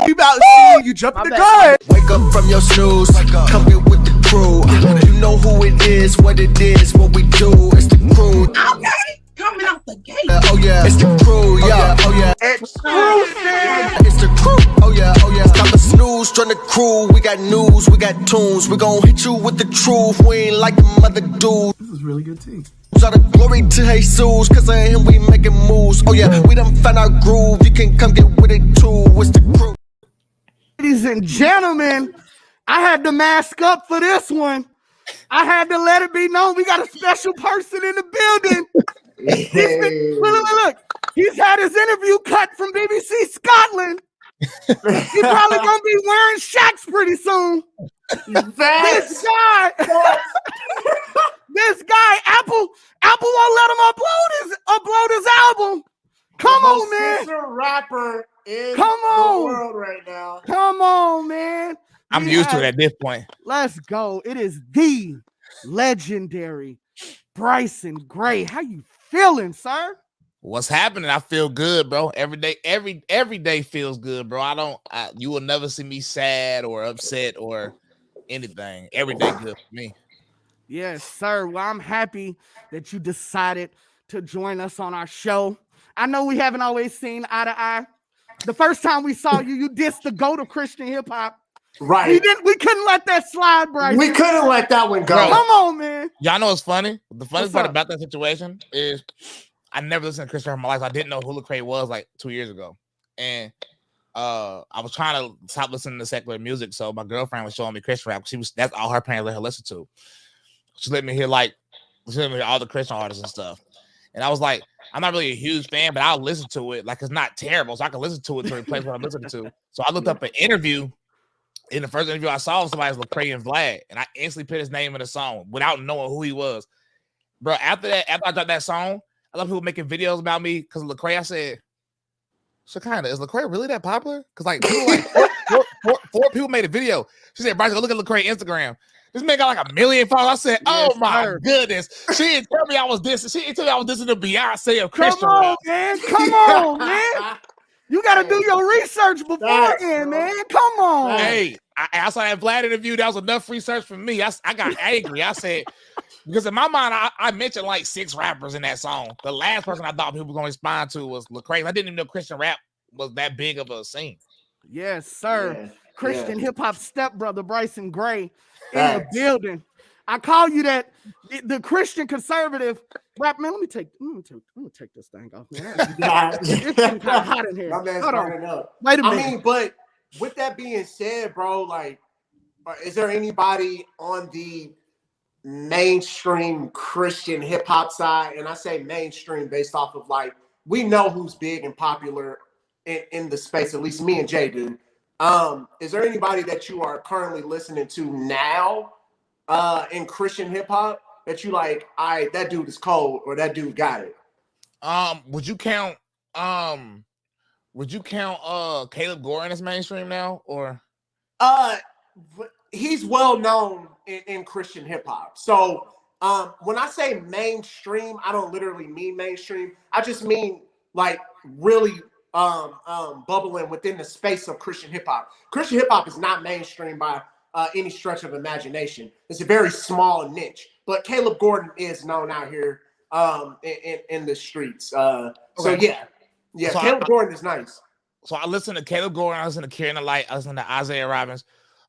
You about to see you jump in the car. Wake up from your snooze, come get with the crew. You know who it is, what it is, what we do. It's the crew. Okay, coming out the gate. Oh yeah, it's the crew. Yeah, oh yeah. It's the crew. Oh yeah, oh yeah. Stop the snooze, join the crew. We got news, we got tunes. We gon' hit you with the truth. We ain't like them other dudes. This is really good tea. Shout the glory to Jesus, cause of him we making moves. Oh yeah, we done found our groove. You can come get with it too. It's the crew. Ladies and gentlemen, I had to mask up for this one. I had to let it be known we got a special person in the building. Look. He's had his interview cut from BBC Scotland. He's probably gonna be wearing shacks pretty soon. This guy, Apple won't let him upload his album. Come on, man. Rapper in Come on. the world right now. Come on, man. I'm used to it at this point. Let's go. It is the legendary Bryson Gray. How you feeling, sir? What's happening? I feel good, bro. Every day feels good, bro. You will never see me sad or upset or anything. Every day good for me. Yes, sir. Well, I'm happy that you decided to join us on our show. I know we haven't always seen eye to eye. The first time we saw you, you dissed the GOAT of Christian hip hop. Right. We couldn't let that slide, Bryson. We couldn't let that one go. Bro, come on, man. Y'all know what's funny? The funny What's part up? about that situation is I never listened to Christian rap in my life. I didn't know who Lecrae was like 2 years ago. And I was trying to stop listening to secular music. So my girlfriend was showing me Christian rap. That's all her parents let her listen to. She let me hear all the Christian artists and stuff. And I was like, I'm not really a huge fan, but I'll listen to it. Like, it's not terrible. So I can listen to it to replace what I'm listening to. So I looked up an interview. In the first interview I saw, somebody was Lecrae and Vlad. And I instantly put his name in the song without knowing who he was. Bro, after I dropped that song, I love people making videos about me because of Lecrae. I said, so kind of, is Lecrae really that popular? Because like, four people made a video. She said, Bryson, go look at Lecrae Instagram. This man got like 1 million followers. I said, oh my goodness. She didn't tell me I was dissing. She didn't tell me I was dissing the Beyonce of Christian rap. Come on, man. You got to do your research beforehand, man. Come on. Hey, I saw that Vlad interview. That was enough research for me. I got angry. I said, because in my mind, I mentioned like 6 rappers in that song. The last person I thought people were going to respond to was Lecrae. I didn't even know Christian rap was that big of a scene. Yes, sir. Yeah, Christian hip hop stepbrother Bryson Gray in the building. I call you that the Christian conservative rap man. Let me take this thing off, man. It's getting kind of hot in here. My man's burning up. Wait a minute. I mean, but with that being said, bro, like, is there anybody on the mainstream Christian hip hop side? And I say mainstream based off of like, we know who's big and popular in the space, at least me and Jay do. Is there anybody that you are currently listening to now in Christian hip hop that you like, that dude is cold or that dude got it? Would you count Caleb Gordon as mainstream now, or he's well known in Christian hip hop. So when I say mainstream, I don't literally mean mainstream. I just mean like really bubbling within the space of Christian hip hop. Christian hip hop is not mainstream by any stretch of imagination. It's a very small niche, but Caleb Gordon is known out here in the streets. So yeah, so Caleb Gordon is nice. So I listen to Caleb Gordon, I listen to Kieran the Light, I listen to Isaiah Robbins,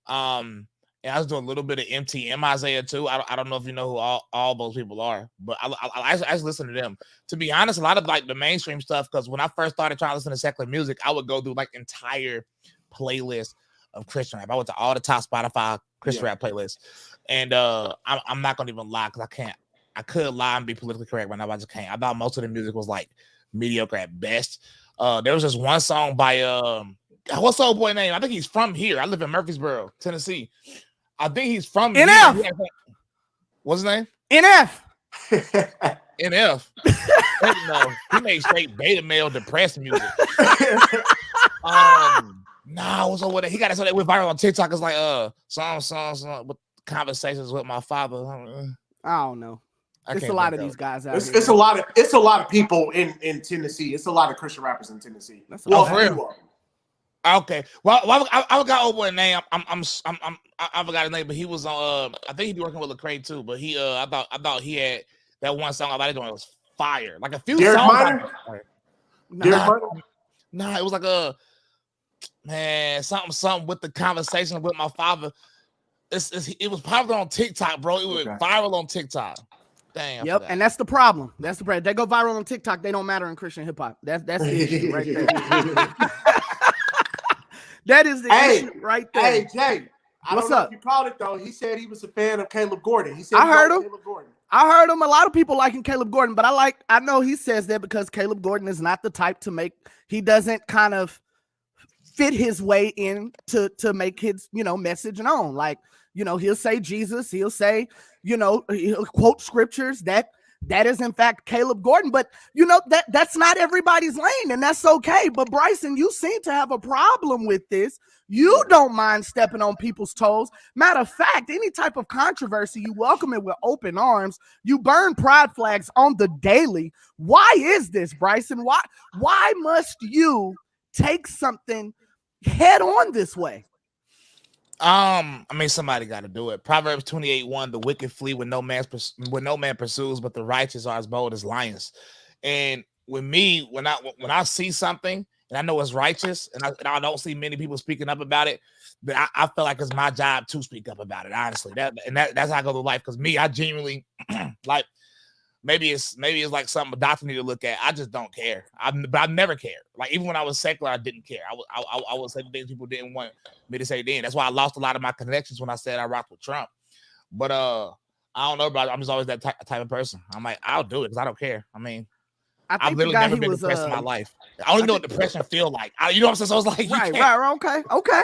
and I was doing a little bit of MTM Isaiah too. I don't know if you know who all those people are, but I just listen to them. To be honest, a lot of like the mainstream stuff, because when I first started trying to listen to secular music, I would go through like entire playlists of Christian rap. I went to all the top Spotify Christian rap playlists, and I'm not gonna even lie because I could lie and be politically correct right now, but I just can't. I thought most of the music was like mediocre at best. There was just one song by what's the old boy name? I think he's from here. I live in Murfreesboro, Tennessee. I think he's from NF. What's his name? NF. NF. No, he made straight beta male depressed music. What's over there? He got it so that went viral on TikTok. It's like song with conversations with my father. I don't know. It's a lot of these guys out here. It's a lot of people in Tennessee. It's a lot of Christian rappers in Tennessee. For real. Okay. Well I forgot old boy name. I forgot his name, but he was on. I think he be working with Lecrae too. But he, I thought he had that one song about it doing was fire. Like a few Derek songs. Minor? Nah, it was like a man something with the conversation with my father. It was popular on TikTok, bro. It went viral on TikTok. Dang. Yep, and that's the problem. That's the problem. They go viral on TikTok. They don't matter in Christian hip hop. That's the issue right there. That is the issue right there. Hey Jay, What's up? If you called it though. He said he was a fan of Caleb Gordon. He said I heard him. Caleb Gordon. I heard him. A lot of people liking Caleb Gordon, but I know he says that because Caleb Gordon is not the type to make. He doesn't kind of fit his way in to make his message known. Like he'll say Jesus. He'll say he'll quote scriptures. That is in fact Caleb Gordon, but that's not everybody's lane, and that's okay. But Bryson, you seem to have a problem with this. You don't mind stepping on people's toes. Matter of fact, any type of controversy, you welcome it with open arms. You burn pride flags on the daily. Why is this, Bryson? Why must you take something head on this way? I mean, somebody got to do it. Proverbs 28:1, the wicked flee when no man pursues, but the righteous are as bold as lions. And with me, when I see something and I know it's righteous, and I don't see many people speaking up about it, but I feel like it's my job to speak up about it. Honestly, that's how I go through life. Because me, I genuinely like. Maybe it's like something a doctor need to look at. I just don't care. But I've never cared. Like even when I was secular, I didn't care. I would say things people didn't want me to say then. That's why I lost a lot of my connections when I said I rocked with Trump. But I don't know, bro. I'm just always that type of person. I'm like, I'll do it because I don't care. I mean, I've literally never been depressed in my life. I don't even know what depression feel like. You know what I'm saying? So it's like right. Okay.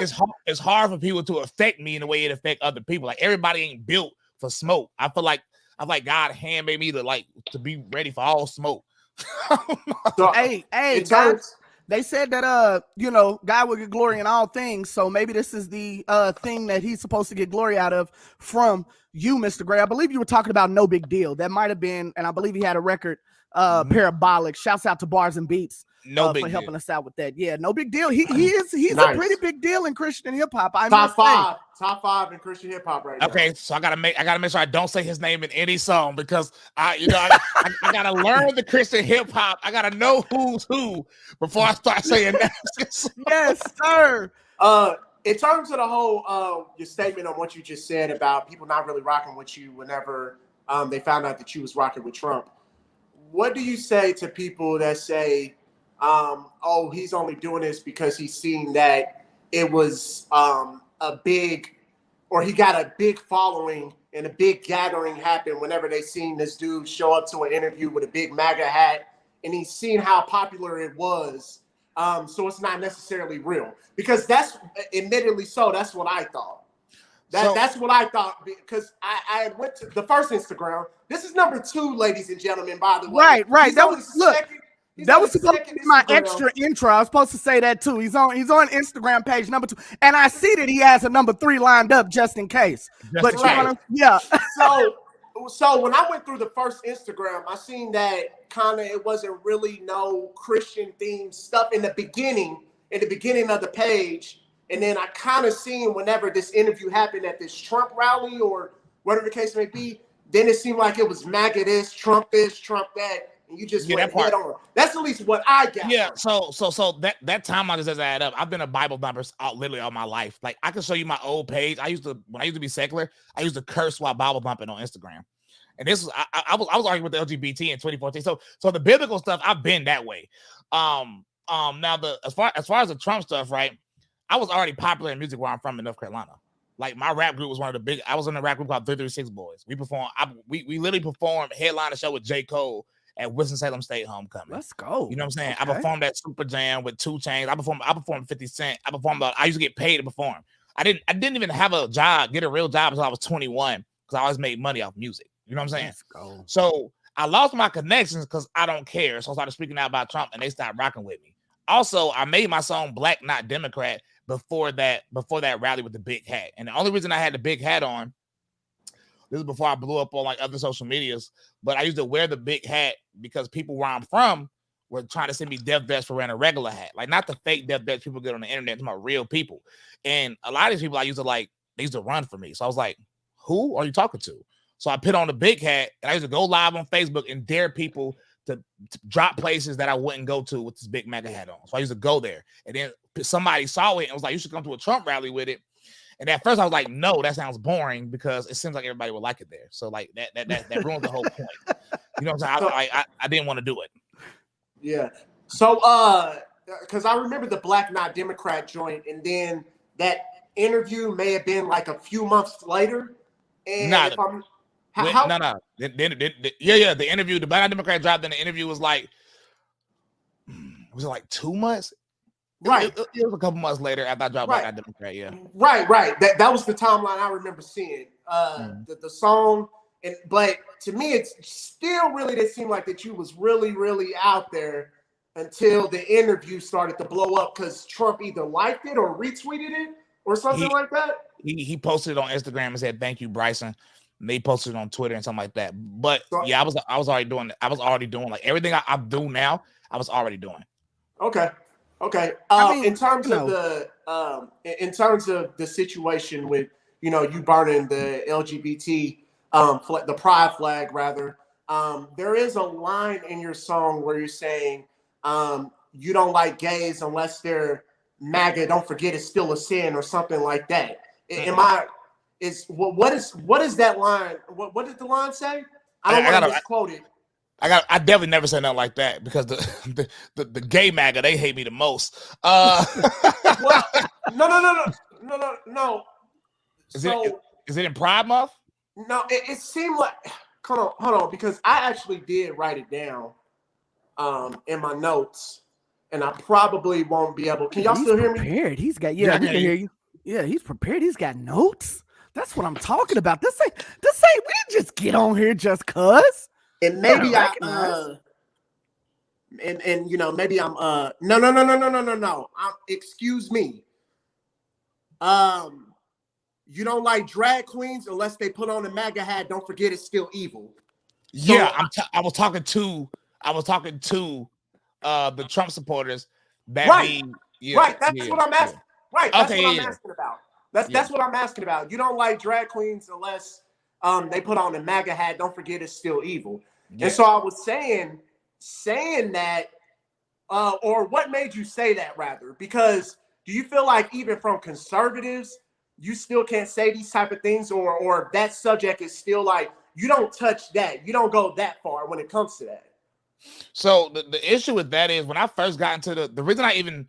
It's hard for people to affect me in the way it affect other people. Like everybody ain't built for smoke. I feel like God handmade me to be ready for all smoke. So, hey, guys, they said that God will get glory in all things. So maybe this is the thing that he's supposed to get glory out of from you, Mr. Gray. I believe you were talking about No Big Deal. That might have been, and I believe he had a record, Parabolic. Shouts out to Bars and Beats. For helping us out with that. Yeah, No Big Deal. He's nice. A pretty big deal in Christian hip hop. Top five in Christian hip hop right now. Okay, so I gotta make sure I don't say his name in any song because I gotta learn the Christian hip hop. I gotta know who's who before I start saying that. Yes, sir. In terms of the whole your statement on what you just said about people not really rocking with you whenever they found out that you was rocking with Trump, what do you say to people that say, he's only doing this because he's seen that it was he got a big following and a big gathering happen whenever they seen this dude show up to an interview with a big MAGA hat, and he's seen how popular it was. So it's not necessarily real, because that's admittedly so. That's what I thought. That's what I thought, because I went to the first Instagram. This is number 2, ladies and gentlemen, by the way. Right. That was supposed to be my extra intro. I was supposed to say that too. He's on Instagram page number 2, and I see that he has a number 3 lined up just in case. So when I went through the first Instagram, I seen that kind of it wasn't really no Christian themed stuff in the beginning of the page, and then I kind of seen whenever this interview happened at this Trump rally or whatever the case may be, then it seemed like it was MAGA this, Trump that. You just went head on. That's at least what I got. Yeah. So that timeline just doesn't add up. I've been a Bible thumper literally all my life. Like I can show you my old page. When I used to be secular, I used to curse while Bible thumping on Instagram. And this was I was arguing with the LGBT in 2014. So the biblical stuff, I've been that way. Now as far as the Trump stuff, right? I was already popular in music where I'm from in North Carolina. Like my rap group was one of the big. I was in a rap group called 336 Boys. We literally performed headline a show with J. Cole at Winston-Salem State Homecoming. Let's go. You know what I'm saying? Okay. I performed at Super Jam with 2 Chainz. I performed 50 Cent. I used to get paid to perform. I didn't even have a job, get a real job until I was 21, because I always made money off music. You know what I'm saying? Let's go. So I lost my connections because I don't care. So I started speaking out about Trump and they stopped rocking with me. Also, I made my song Black Not Democrat before that rally with the big hat. And the only reason I had the big hat on, this is before I blew up on like other social medias, but I used to wear the big hat because people where I'm from were trying to send me death threats for wearing a regular hat, like not the fake death threats people get on the internet, to my real people. And a lot of these people I used to like, they used to run for me. So I was like, who are you talking to? So I put on the big hat and I used to go live on Facebook and dare people to drop places that I wouldn't go to with this big MAGA hat on. So I used to go there. And then somebody saw it and was like, you should come to a Trump rally with it. And at first I was like, no, that sounds boring because it seems like everybody would like it there. So like that ruins the whole point. You know what I'm saying? I didn't want to do it. Yeah. So because I remember the Black Not Democrat joint, and then that interview may have been like a few months later. And the interview, the Black Not Democrat dropped, and the interview was like, was it like 2 months? Right. It was a couple months later after I dropped Black Not Democrat. Yeah. Right. That was the timeline I remember seeing. The song, but to me, it's still really did seem like that you was really, really out there until the interview started to blow up because Trump either liked it or retweeted it or something like that. He posted it on Instagram and said, "Thank you, Bryson." And they posted it on Twitter and something like that. But yeah, I was already doing it. I was already doing like everything I do now. I was already doing. Okay. In terms of the situation with you burning the LGBT the pride flag rather, there is a line in your song where you're saying you don't like gays unless they're MAGA. Don't forget it's still a sin or something like that. What is that line? What did the line say? I don't want to misquote it. I definitely never said nothing like that because the gay MAGA, they hate me the most. Well, no. Is it in Pride Month? No, it seemed like hold on, because I actually did write it down in my notes, and I probably won't be able. Can y'all still hear me? Prepared. He's got we can hear you. Yeah, he's prepared. He's got notes. That's what I'm talking about. This ain't we didn't just get on here just cuz. And maybe maybe I'm no. Excuse me. You don't like drag queens unless they put on a MAGA hat. Don't forget it's still evil. So, yeah, I was talking to the Trump supporters that right. That's what I'm asking. Yeah. Right. That's what I'm asking about. That's what I'm asking about. You don't like drag queens unless they put on a MAGA hat. Don't forget it's still evil. Yeah. And so I was saying that, or what made you say that rather? Because do you feel like even from conservatives, you still can't say these type of things, or that subject is still like, you don't touch that. You don't go that far when it comes to that. So the issue with that is when I first got into the reason I even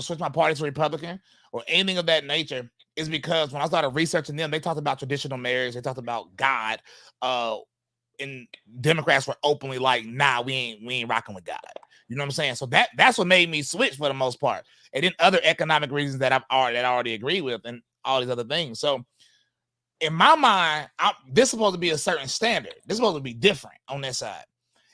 switched my party to Republican or anything of that nature is because when I started researching them, they talked about traditional marriage. They talked about God. And Democrats were openly like, nah, we ain't rocking with God. You know what I'm saying? So that's what made me switch for the most part. And then other economic reasons that I already agree with and all these other things. So in my mind, this is supposed to be a certain standard. This is supposed to be different on this side.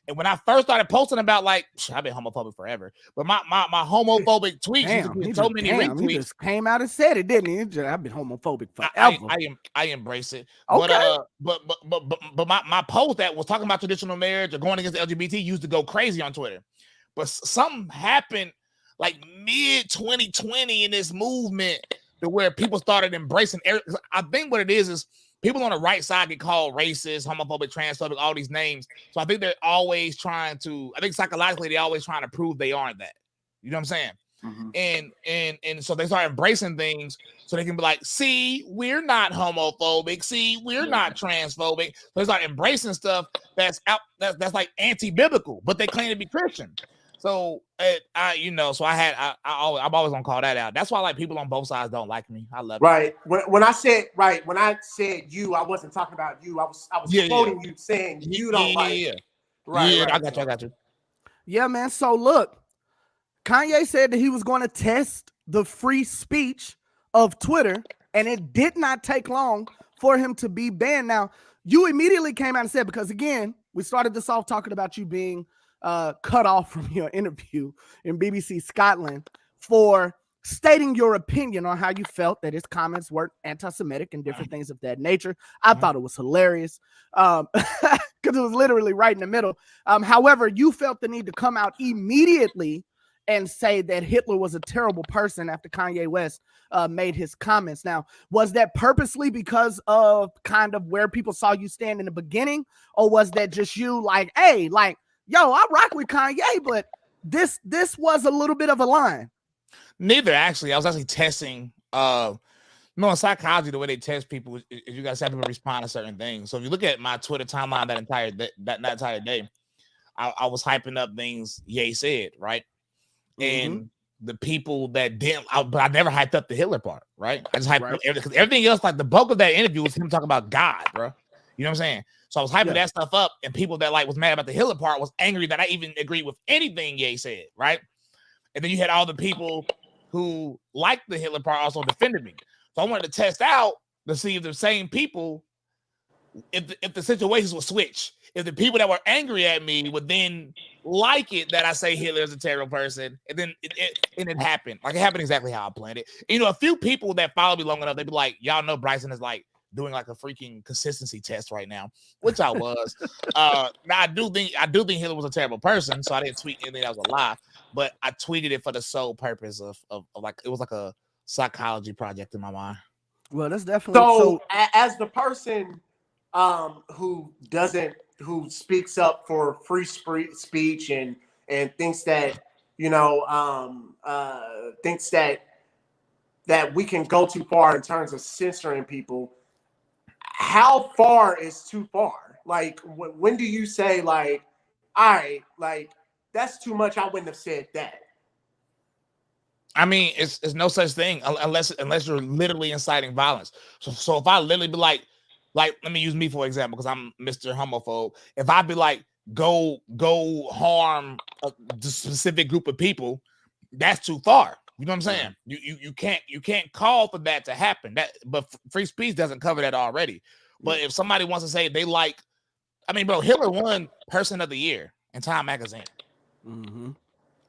And when I first started posting about like, I've been homophobic forever, but my homophobic tweets used to get so many retweets. He just came out and said it, didn't he? I've been homophobic forever. I embrace it. Okay. But my post that was talking about traditional marriage or going against LGBT used to go crazy on Twitter. But something happened like mid 2020 in this movement to where people started embracing. I think what it is people on the right side get called racist, homophobic, transphobic, all these names. So I think they're always psychologically, they're always trying to prove they aren't that. You know what I'm saying? Mm-hmm. And so they start embracing things so they can be like, see, we're not homophobic. See, we're not transphobic. So they start embracing stuff that's that's like anti-biblical, but they claim to be Christian. So I'm always gonna call that out. That's why like people on both sides don't like me. I love it. When I said you, I wasn't talking about you. I was quoting you saying you don't like. Yeah. Right. I got you. Yeah, man. So look, Kanye said that he was going to test the free speech of Twitter, and it did not take long for him to be banned. Now, you immediately came out and said, because again, we started this off talking about you being cut off from your interview in BBC Scotland for stating your opinion on how you felt that his comments were anti-Semitic and different things of that nature. I thought it was hilarious because it was literally right in the middle. However, you felt the need to come out immediately and say that Hitler was a terrible person after Kanye West made his comments. Now, was that purposely because of kind of where people saw you stand in the beginning, or was that just you like, hey, like, yo, I rock with Kanye, but this was a little bit of a line? Neither, actually. I was actually testing. In psychology, the way they test people is you guys have to respond to certain things. So if you look at my Twitter timeline that entire day, I was hyping up things Ye said, right? And the people that didn't, but I never hyped up the Hitler part, right? I just hyped up everything, because everything else, like the bulk of that interview was him talking about God, bro. You know what I'm saying? So I was hyping that stuff up, and people that like was mad about the Hitler part was angry that I even agreed with anything Ye said, right? And then you had all the people who liked the Hitler part also defended me. So I wanted to test out to see if the same people, if the situations would switch. If the people that were angry at me would then like it that I say Hitler is a terrible person, and then it happened. Like, it happened exactly how I planned it. And, a few people that follow me long enough, they'd be like, y'all know Bryson is like doing like a freaking consistency test right now, which I was. Now I do think Hitler was a terrible person, so I didn't tweet anything that was a lie, but I tweeted it for the sole purpose of like, it was like a psychology project in my mind. Well, that's definitely so. As the person who speaks up for free speech and thinks that thinks that we can go too far in terms of censoring people, how far is too far? Like, when do you say, like, all right, like, that's too much, I wouldn't have said that? I mean, it's no such thing unless you're literally inciting violence. So if I literally be like, let me use me for example, because I'm Mr. Homophobe. If I be like, go harm a specific group of people, that's too far. You know what I'm saying? You can't call for that to happen. But free speech doesn't cover that already. But if somebody wants to say they like, I mean, bro, Hitler won Person of the Year in Time magazine.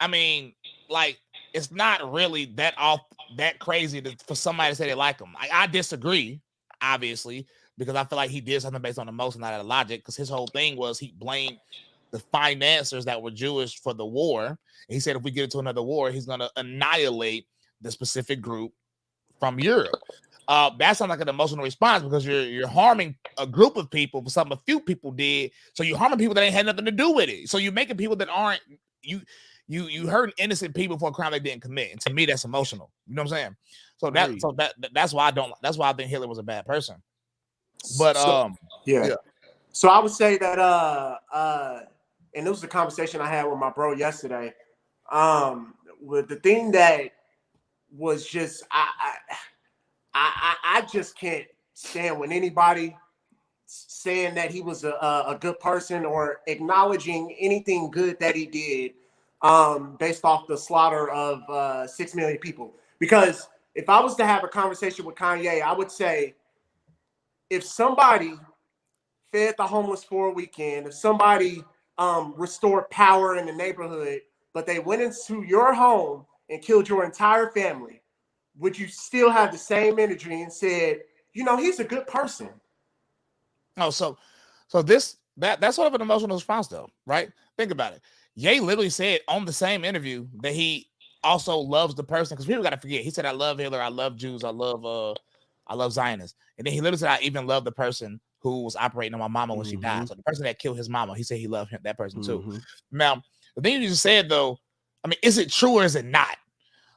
I mean, like, it's not really that crazy for somebody to say they like him. I disagree, obviously, because I feel like he did something based on emotion, not out of logic, because his whole thing was he blamed the financiers that were Jewish for the war. And he said if we get into another war, he's going to annihilate the specific group from Europe. That sounds like an emotional response, because you're harming a group of people for something a few people did. So you're harming people that ain't had nothing to do with it. So you're making people that aren't, you hurting innocent people for a crime they didn't commit. And to me, that's emotional. You know what I'm saying? That's why I think Hitler was a bad person. But yeah. So I would say that and it was the conversation I had with my bro yesterday. With the thing that was just I just can't stand when anybody saying that he was a good person or acknowledging anything good that he did based off the slaughter of 6 million people. Because if I was to have a conversation with Kanye, I would say, if somebody fed the homeless for a weekend, if somebody restored power in the neighborhood, but they went into your home and killed your entire family, would you still have the same energy and said, he's a good person? Oh, so that's sort of an emotional response, though, right? Think about it. Ye literally said on the same interview that he also loves the person, because people got to forget. He said, "I love Hitler, I love Jews, I love Zionists," and then he literally said, "I even love the person who was operating on my mama when she died." So the person that killed his mama, he said he loved that person too. Now, the thing you just said, though, I mean, is it true or is it not?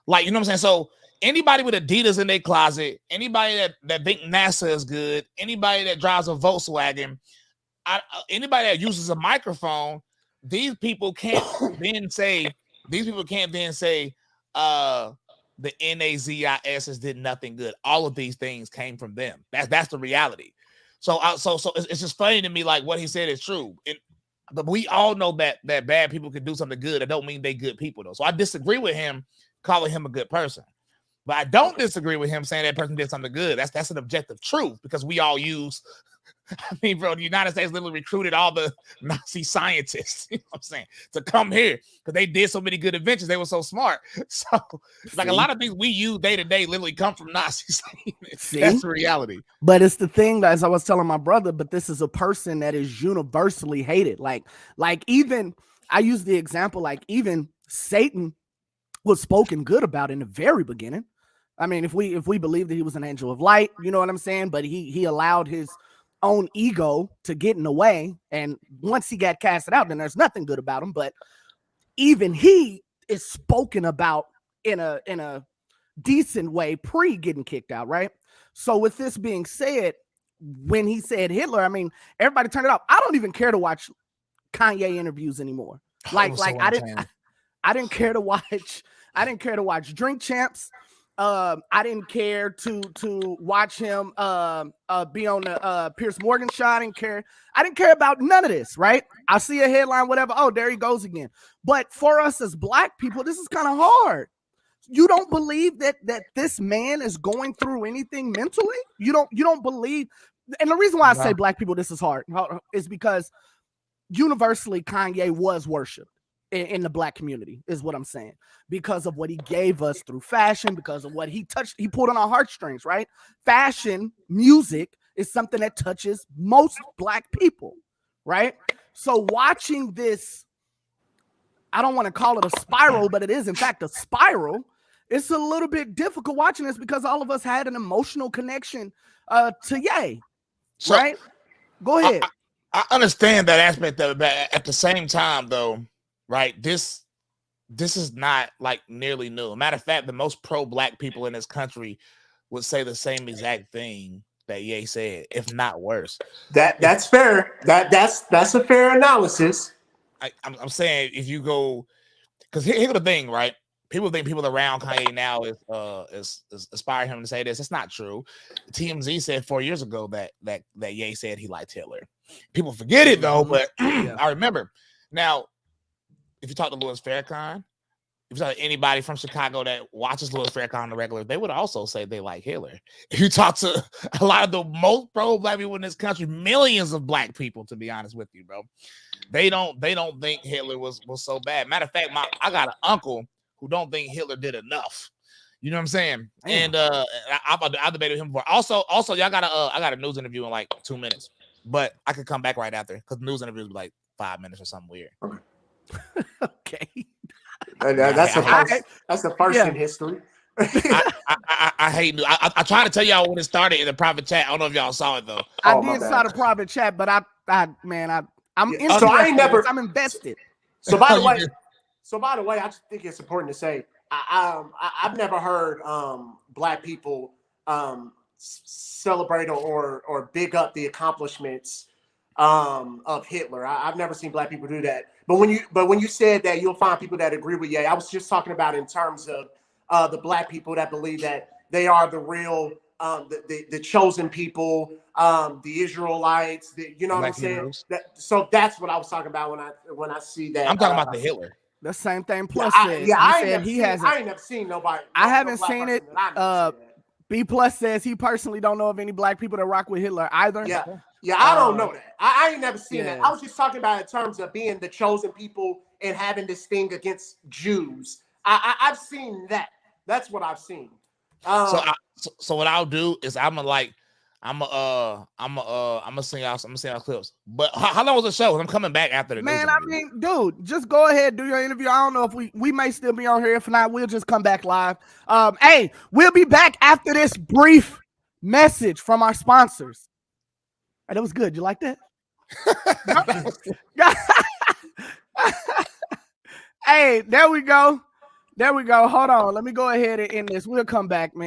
Like, you know what I'm saying? So anybody with Adidas in their closet, anybody that think NASA is good, anybody that drives a Volkswagen, anybody that uses a microphone, these people can't then say the NAZIS did nothing good. All of these things came from them. That's the reality. So it's just funny to me, like, what he said is true. But we all know that bad people can do something good. That don't mean they good people, though. So I disagree with him calling him a good person. But I don't disagree with him saying that person did something good. That's an objective truth, because we all use I mean, bro, the United States literally recruited all the Nazi scientists, you know what I'm saying, to come here because they did so many good inventions. They were so smart. So, like a lot of things we use day to day literally come from Nazis. That's the reality. But it's the thing, as I was telling my brother, but this is a person that is universally hated. Like even I use the example, like even Satan was spoken good about in the very beginning. I mean, if we believe that he was an angel of light, you know what I'm saying? But he allowed his own ego to get in the way, and once he got casted out, then there's nothing good about him. But even he is spoken about in a decent way pre getting kicked out, right? So with this being said, when he said Hitler, I mean, everybody turned it off. I don't even care to watch Kanye interviews anymore. Like I didn't care to watch Drink Champs. I didn't care to watch him be on the Piers Morgan show. I didn't care about none of this, right? I see a headline, whatever. Oh, there he goes again. But for us as Black people, this is kind of hard. You don't believe that this man is going through anything mentally? You don't believe, and the reason why I say Black people, this is hard, is because universally Kanye was worshipped in the Black community, is what I'm saying, because of what he gave us through fashion, because of what he pulled on our heartstrings, right? Fashion, music is something that touches most Black people, right? So watching this, I don't want to call it a spiral, but it is in fact a spiral. It's a little bit difficult watching this because all of us had an emotional connection to Ye, right? Go ahead. I understand that aspect of it, but at the same time, though, right? This is not like nearly new. Matter of fact, the most pro-Black people in this country would say the same exact thing that Ye said, if not worse. That's fair. That's a fair analysis. I'm saying if you go, because here's the thing, right? People think people around Kanye now is inspiring him to say this. It's not true. TMZ said 4 years ago that Ye said he liked Hitler. People forget it though, but I remember. Now, if you talk to Louis Farrakhan, if you talk to anybody from Chicago that watches Louis Farrakhan on the regular, they would also say they like Hitler. If you talk to a lot of the most pro-Black people in this country, millions of Black people, to be honest with you, bro, they don't think Hitler was so bad. Matter of fact, I got an uncle who don't think Hitler did enough. You know what I'm saying? Damn. And I debated with him before. Also, y'all got I got a news interview in like 2 minutes, but I could come back right after because news interviews be like 5 minutes or something weird. Okay. That's the first in history. I hate news. I tried to tell y'all when it started in the private chat. I don't know if y'all saw it though. I did saw the private chat, but I'm interested. So I'm invested. So by the way, I just think it's important to say I've never heard Black people celebrate or big up the accomplishments of Hitler. I've never seen Black people do that. But when you said that you'll find people that agree with you, I was just talking about in terms of the Black people that believe that they are the real the chosen people, the Israelites, you know what I'm saying? So that's what I was talking about when I see that. I'm talking about the Hitler. The same thing. Plus, I ain't never seen nobody. I haven't seen it. B Plus says he personally don't know of any Black people that rock with Hitler either. Yeah, I don't know that. I ain't never seen that. I was just talking about in terms of being the chosen people and having this thing against Jews. I've seen that. That's what I've seen. So what I'll do is I'm gonna sing y'all clips. But how long was the show? I'm coming back after the man. I mean, dude, just go ahead, do your interview. I don't know if we may still be on here. If not, we'll just come back live. Hey, we'll be back after this brief message from our sponsors. That was good. You like that? Hey, there we go. Hold on. Let me go ahead and end this. We'll come back, man.